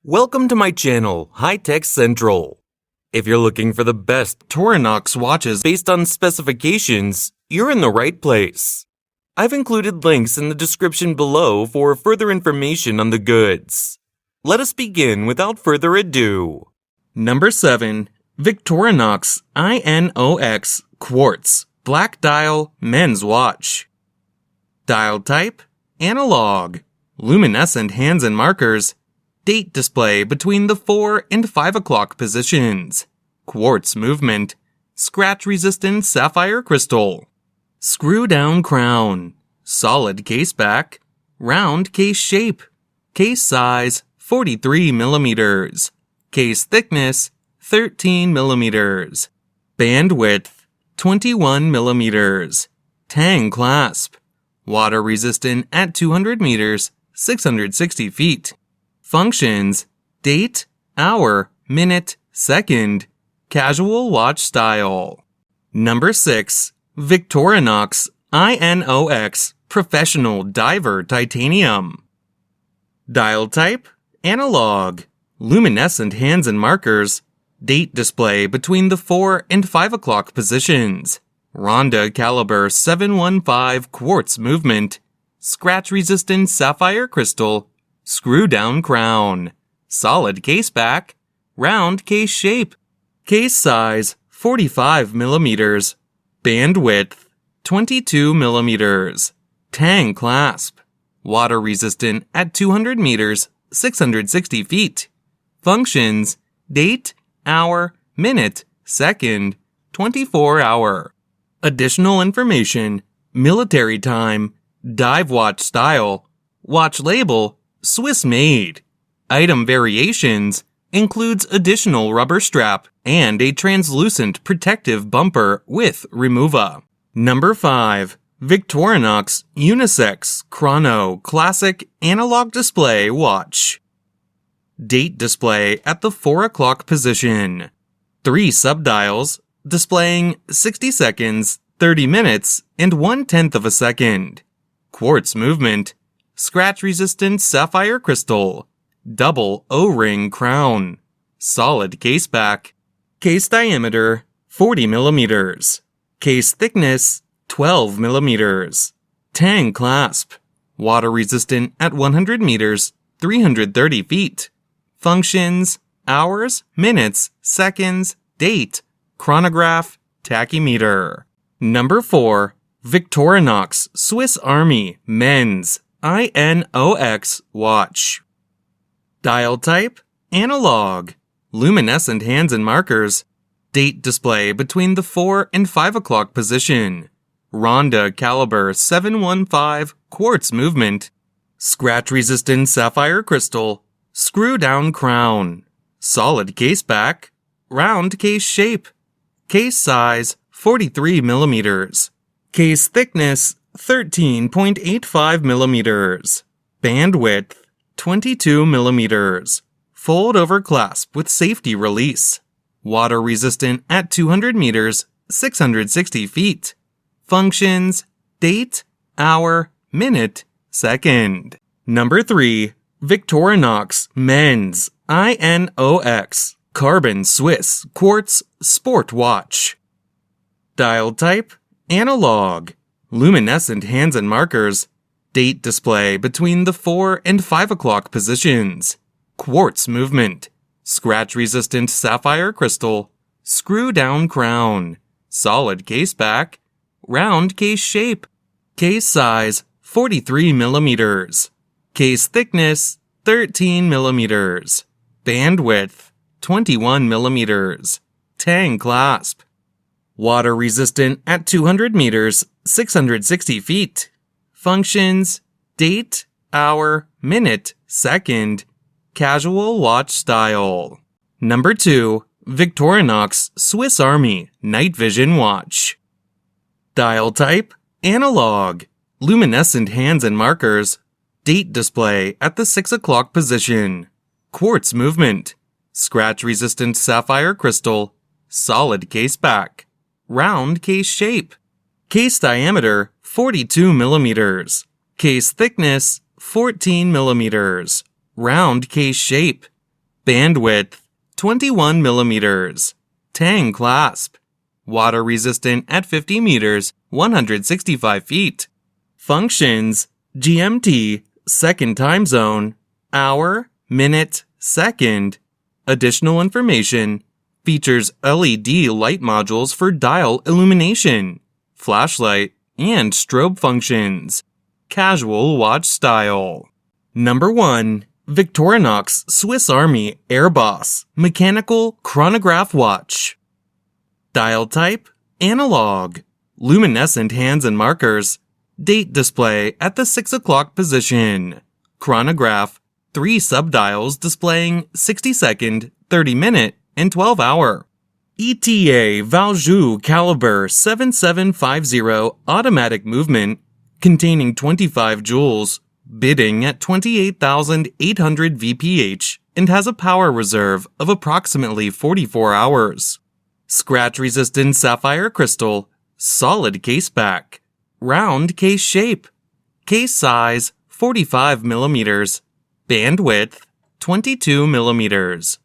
Welcome to my channel, High Tech Central. If you're looking for the best Victorinox watches based on specifications, you're in the right place. I've included links in the description below for further information on the goods. Let us begin without further ado. Number 7. Victorinox I.N.O.X. Quartz Black Dial Men's Watch. Dial type: analog. Luminescent hands and markers. Date display between the 4 and 5 o'clock positions. Quartz movement. Scratch-resistant sapphire crystal. Screw-down crown. Solid case back. Round case shape. Case size 43 millimeters. Case thickness 13 millimeters. Band width 21 millimeters. Tang clasp. Water resistant at 200 meters, 660 feet. Functions: date, hour, minute, second. Casual watch style. Number 6. Victorinox I.N.O.X. Professional Diver Titanium. Dial type: analog. Luminescent hands and markers. Date display between the 4 and 5 o'clock positions. Ronda caliber 715 quartz movement. Scratch-resistant sapphire crystal. Screw-down crown. Solid case back. Round case shape. Case size 45 millimeters. Band width 22 millimeters. Tang clasp. Water resistant at 200 meters, 660 feet. Functions: date, hour, minute, second, 24 hour. Additional information: military time, dive watch style, watch label, Swiss made. Item variations includes additional rubber strap and a translucent protective bumper with remover. Number 5. Victorinox Unisex Chrono Classic Analog Display Watch. Date display at the 4 o'clock position. 3 subdials displaying 60 seconds, 30 minutes, and 1/10 of a second. Quartz movement. Scratch-resistant sapphire crystal. Double O-ring crown. Solid case back. Case diameter 40 millimeters. Case thickness 12 millimeters. Tang clasp. Water resistant at 100 meters, 330 feet. Functions: hours, minutes, seconds, date, chronograph, tachymeter. Number 4. Victorinox Swiss Army Men's I.N.O.X. Watch. Dial type: analog. Luminescent hands and markers. Date display between the 4 and 5 o'clock position. Ronda caliber 715 quartz movement. Scratch-resistant sapphire crystal. Screw-down crown. Solid case back. Round case shape. Case size 43 millimeters. Case thickness 13.85 millimeters. Band width 22 millimeters. Fold over clasp with safety release. Water resistant at 200 meters, 660 feet. Functions: date, hour, minute, second. Number 3. Victorinox Men's I.N.O.X. Carbon Swiss Quartz Sport Watch. Dial type: analog. Luminescent hands and markers. Date display between the 4 and 5 o'clock positions. Quartz movement. Scratch-resistant sapphire crystal. Screw-down crown. Solid case back. Round case shape. Case size 43 millimeters. Case thickness 13 millimeters. Band width 21 millimeters. Tang clasp. Water resistant at 200 meters, 660 feet. Functions: date, hour, minute, second. Casual watch style. Number 2. Victorinox Swiss Army Night Vision Watch. Dial type: analog. Luminescent hands and markers. Date display at the 6 o'clock position. Quartz movement. Scratch-resistant sapphire crystal. Solid case back. Round case shape. Case diameter 42 millimeters. Case thickness 14 millimeters. Round case shape. Bandwidth 21 millimeters. Tang clasp. Water resistant at 50 meters, 165 feet. Functions: GMT, second time zone, hour, minute, second. Additional information: features LED light modules for dial illumination, flashlight, and strobe functions. Casual watch style. Number 1. Victorinox Swiss Army Airboss Mechanical Chronograph Watch. Dial type: analog. Luminescent hands and markers. Date display at the 6 o'clock position. Chronograph: 3 subdials displaying 60-second, 30-minute, and 12-hour. ETA Valjoux caliber 7750 automatic movement containing 25 joules, bidding at 28,800 VPH and has a power reserve of approximately 44 hours. Scratch-resistant sapphire crystal, solid case back, round case shape, case size 45 millimeters, bandwidth 22 millimeters.